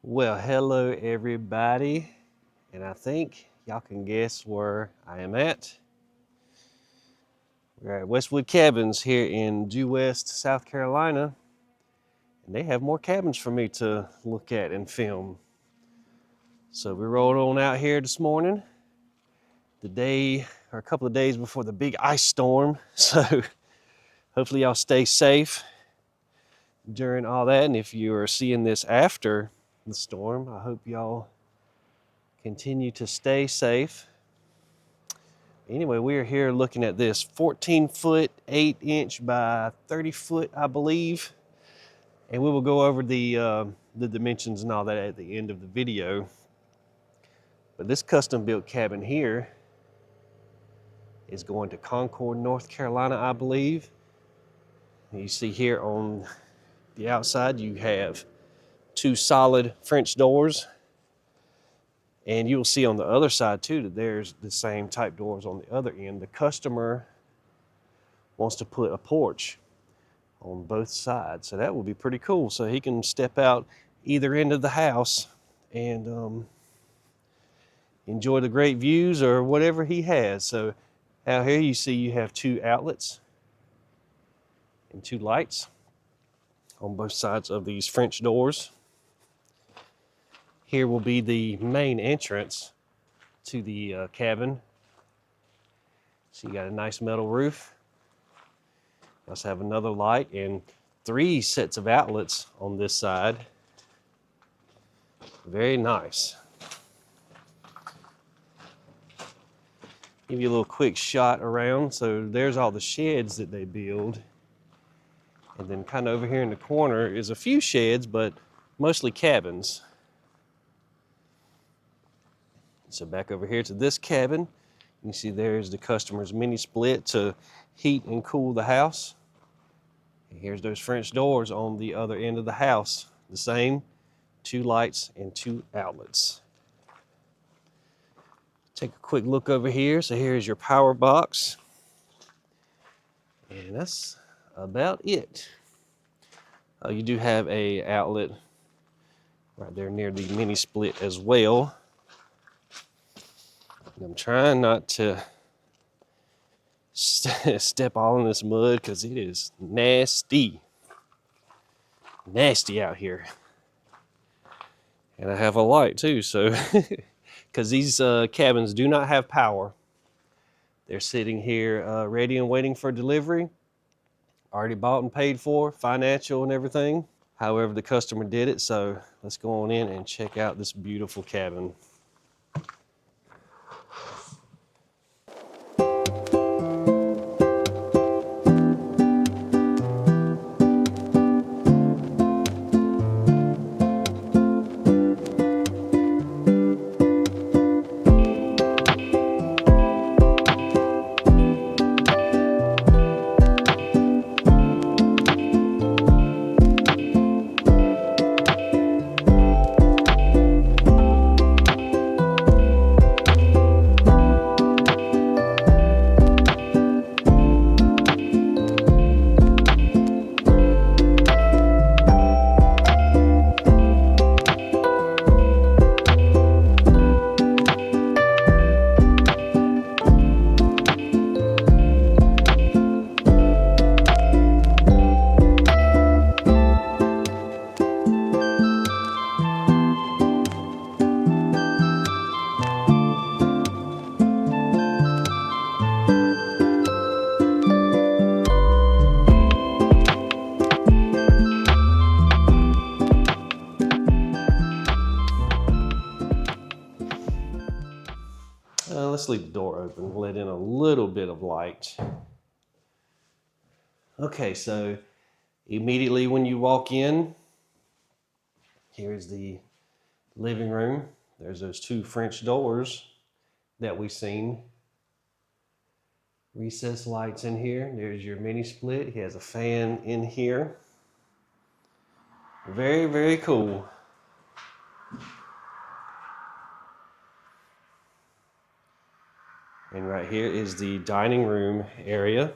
Well, hello everybody, and I think y'all can guess where I am at. We're at Westwood Cabins here in due west, South Carolina, and they have more cabins for me to look at and film. So we rolled on out here this morning, the day or a couple of days before the big ice storm. So hopefully y'all stay safe during all that, and if you are seeing this after the storm, I hope y'all continue to stay safe. Anyway, we are here looking at this 14-foot, 8-inch by 30-foot, I believe. And we will go over the dimensions and all that at the end of the video. But this custom-built cabin here is going to Concord, North Carolina, I believe. And you see here on the outside, you have two solid French doors. And you'll see on the other side too that there's the same type doors on the other end. The customer wants to put a porch on both sides, so that will be pretty cool. So he can step out either end of the house and enjoy the great views or whatever he has. So out here you see you have two outlets and two lights on both sides of these French doors. Here will be the main entrance to the cabin. So you got a nice metal roof. You also have another light and three sets of outlets on this side. Very nice. Give you a little quick shot around. So there's all the sheds that they build. And then kind of over here in the corner is a few sheds, but mostly cabins. So back over here to this cabin, you see there's the customer's mini split to heat and cool the house. And here's those French doors on the other end of the house. The same, two lights and two outlets. Take a quick look over here. So here's your power box. And that's about it. You do have a outlet right there near the mini split as well. And I'm trying not to step all in this mud because it is nasty. Nasty out here. And I have a light too, so because these cabins do not have power. They're sitting here ready and waiting for delivery. Already bought and paid for, financial and everything. However, the customer did it, so let's go on in and check out this beautiful cabin. Let's leave the door open, let in a little bit of light. Okay, so immediately when you walk in, here's the living room. There's those two French doors that we've seen. Recessed lights in here. There's your mini split. He has a fan in here. Very, very cool. And right here is the dining room area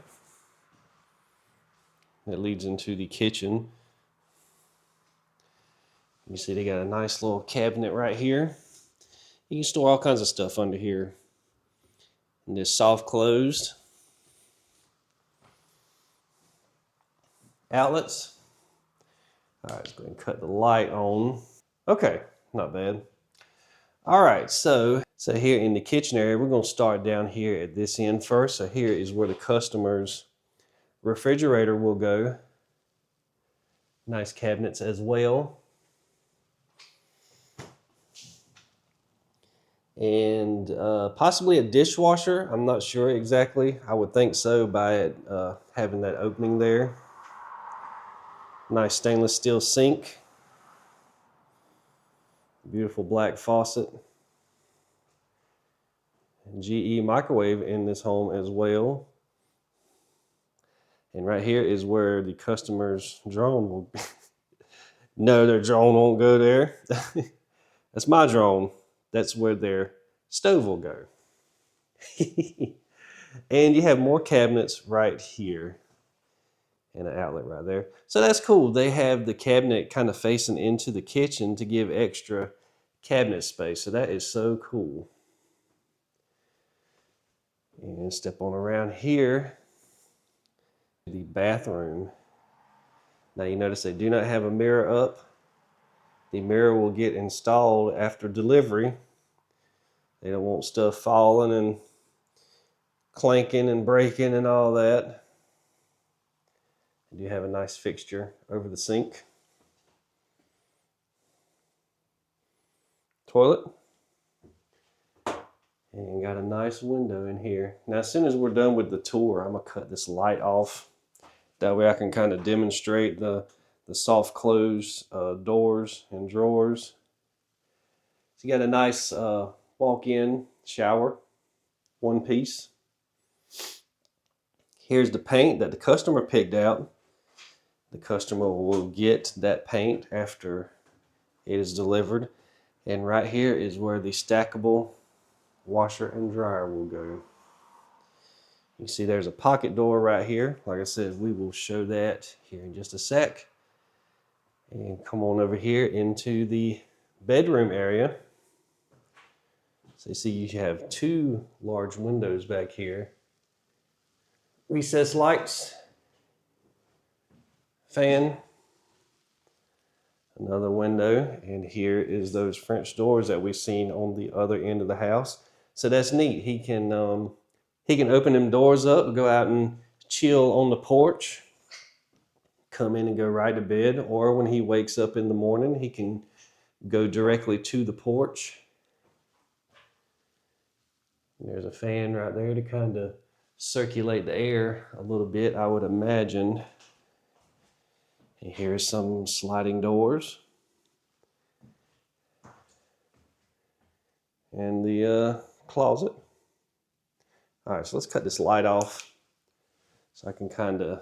that leads into the kitchen. You see they got a nice little cabinet right here. You can store all kinds of stuff under here. And this soft closed. Outlets. All right, let's go ahead and cut the light on. Okay, not bad. All right, so here in the kitchen area, we're gonna start down here at this end first. So here is where the customer's refrigerator will go. Nice cabinets as well. And possibly a dishwasher. I'm not sure exactly. I would think so by it having that opening there. Nice stainless steel sink. Beautiful black faucet. GE microwave in this home as well. And right here is where the customer's drone will be. No, their drone won't go there. That's my drone. That's where their stove will go. And you have more cabinets right here and an outlet right there. So that's cool. They have the cabinet kind of facing into the kitchen to give extra cabinet space. So that is so cool. And step on around here, the bathroom. Now you notice they do not have a mirror up. The mirror will get installed after delivery. They don't want stuff falling and clanking and breaking and all that. They do have a nice fixture over the sink. Toilet. And got a nice window in here. Now as soon as we're done with the tour, I'm gonna cut this light off. That way I can kind of demonstrate the soft close doors and drawers. So you got a nice walk-in shower, one piece. Here's the paint that the customer picked out. The customer will get that paint after it is delivered. And right here is where the stackable washer and dryer will go. You see there's a pocket door right here. Like I said, we will show that here in just a sec. And come on over here into the bedroom area. So you see you have two large windows back here. Recessed lights, fan, another window, and here is those French doors that we've seen on the other end of the house. So that's neat. He can open them doors up, go out and chill on the porch, come in and go right to bed, or when he wakes up in the morning, he can go directly to the porch. And there's a fan right there to kind of circulate the air a little bit, I would imagine. And here's some sliding doors. And the closet. All right, so let's cut this light off so I can kind of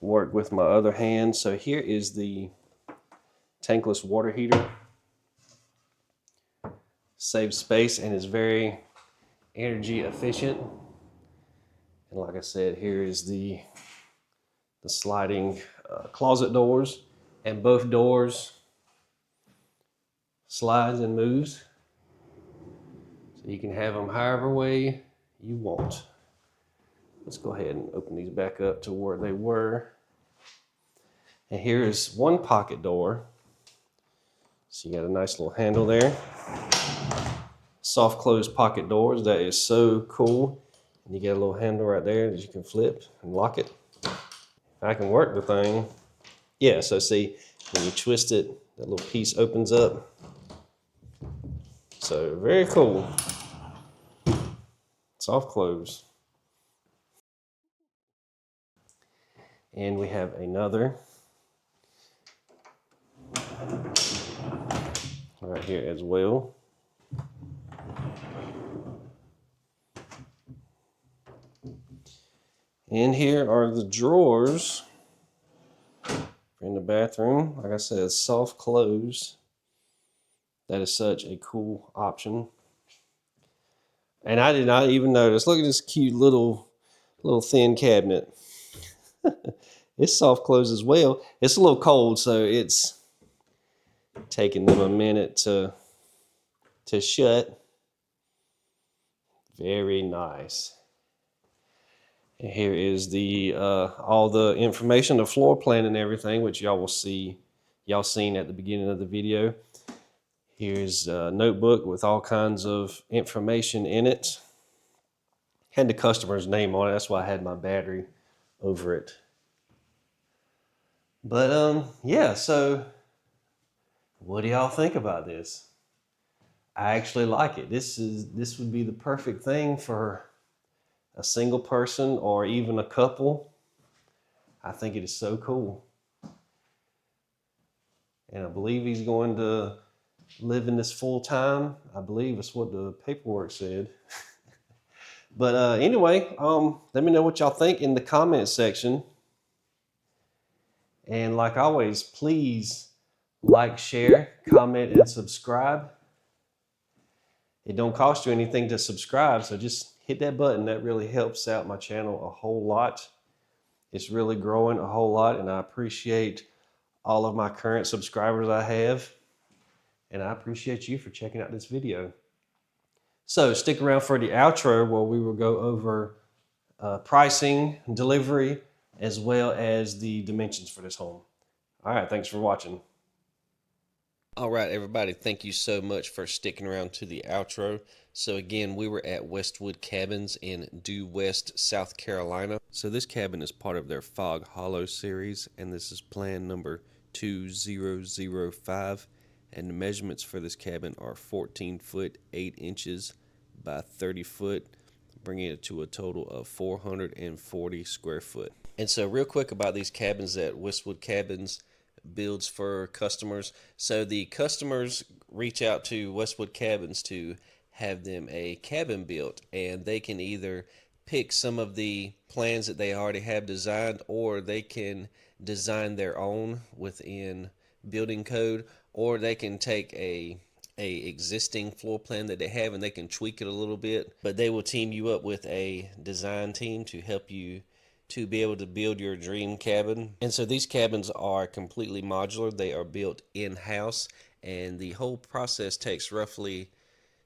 work with my other hand. So here is the tankless water heater. Saves space and is very energy efficient. And like I said, here is the sliding closet doors, and both doors slides and moves. So you can have them however way you want. Let's go ahead and open these back up to where they were. And here is one pocket door. So you got a nice little handle there. Soft close pocket doors, that is so cool. And you get a little handle right there that you can flip and lock it. I can work the thing. Yeah, so see, when you twist it, that little piece opens up. So very cool. Soft close. And we have another right here as well. And here are the drawers in the bathroom. Like I said, soft close. That is such a cool option. And I did not even notice. Look at this cute little thin cabinet. It's soft close as well. It's a little cold, so it's taking them a minute to shut. Very nice. And here is the all the information, the floor plan and everything, which y'all will see, y'all seen at the beginning of the video. Here's a notebook with all kinds of information in it. Had the customer's name on it. That's why I had my battery over it. But yeah, so what do y'all think about this? I actually like it. This would be the perfect thing for a single person or even a couple. I think it is so cool. And I believe he's going to live in this full time. I believe that's what the paperwork said. But anyway, let me know what y'all think in the comment section. And like always, please like, share, comment, and subscribe. It don't cost you anything to subscribe, so just hit that button. That really helps out my channel a whole lot. It's really growing a whole lot, and I appreciate all of my current subscribers I have. And I appreciate you for checking out this video. So stick around for the outro where we will go over pricing, delivery, as well as the dimensions for this home. All right, thanks for watching. All right, everybody, thank you so much for sticking around to the outro. So again, we were at Westwood Cabins in Due West, South Carolina. So this cabin is part of their Fog Hollow series, and this is plan number 2005. And the measurements for this cabin are 14 foot 8 inches by 30 foot, bringing it to a total of 440 square foot. And so real quick about these cabins that Westwood Cabins builds for customers. So the customers reach out to Westwood Cabins to have them a cabin built, and they can either pick some of the plans that they already have designed, or they can design their own within building code, or they can take a existing floor plan that they have and they can tweak it a little bit, but they will team you up with a design team to help you to be able to build your dream cabin. And so these cabins are completely modular. They are built in-house, and the whole process takes roughly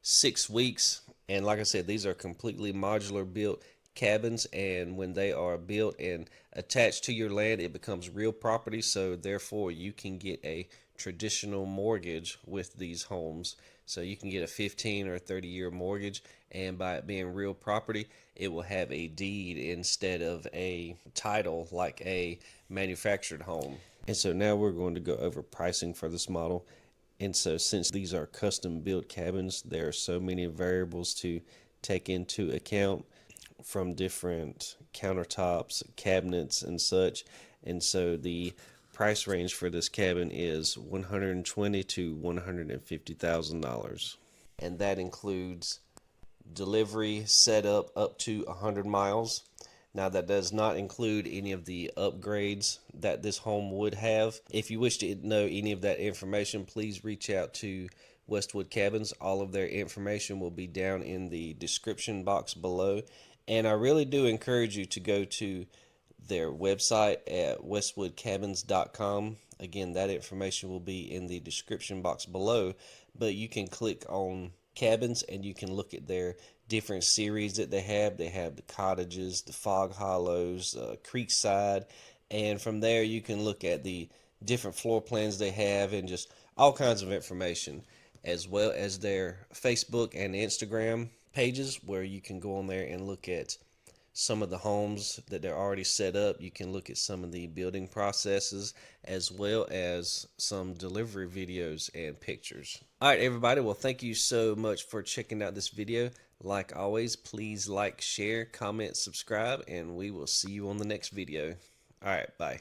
6 weeks. And like I said, these are completely modular built cabins, and when they are built and attached to your land, it becomes real property. So therefore you can get a traditional mortgage with these homes. So you can get a 15 or 30-year mortgage, and by it being real property, it will have a deed instead of a title like a manufactured home. And so now we're going to go over pricing for this model. And so since these are custom built cabins, there are so many variables to take into account, from different countertops, cabinets, and such. And so the price range for this cabin is $120,000 to $150,000. And that includes delivery, setup up to 100 miles. Now that does not include any of the upgrades that this home would have. If you wish to know any of that information, please reach out to Westwood Cabins. All of their information will be down in the description box below. And I really do encourage you to go to their website at westwoodcabins.com. Again, that information will be in the description box below, but you can click on cabins and you can look at their different series that they have. They have the cottages, the fog hollows, creekside, and from there you can look at the different floor plans they have and just all kinds of information, as well as their Facebook and Instagram pages, where you can go on there and look at some of the homes that they're already set up. You can look at some of the building processes, as well as some delivery videos and pictures. All right, everybody. Well, thank you so much for checking out this video. Like always, please like, share, comment, subscribe, and we will see you on the next video. All right, bye.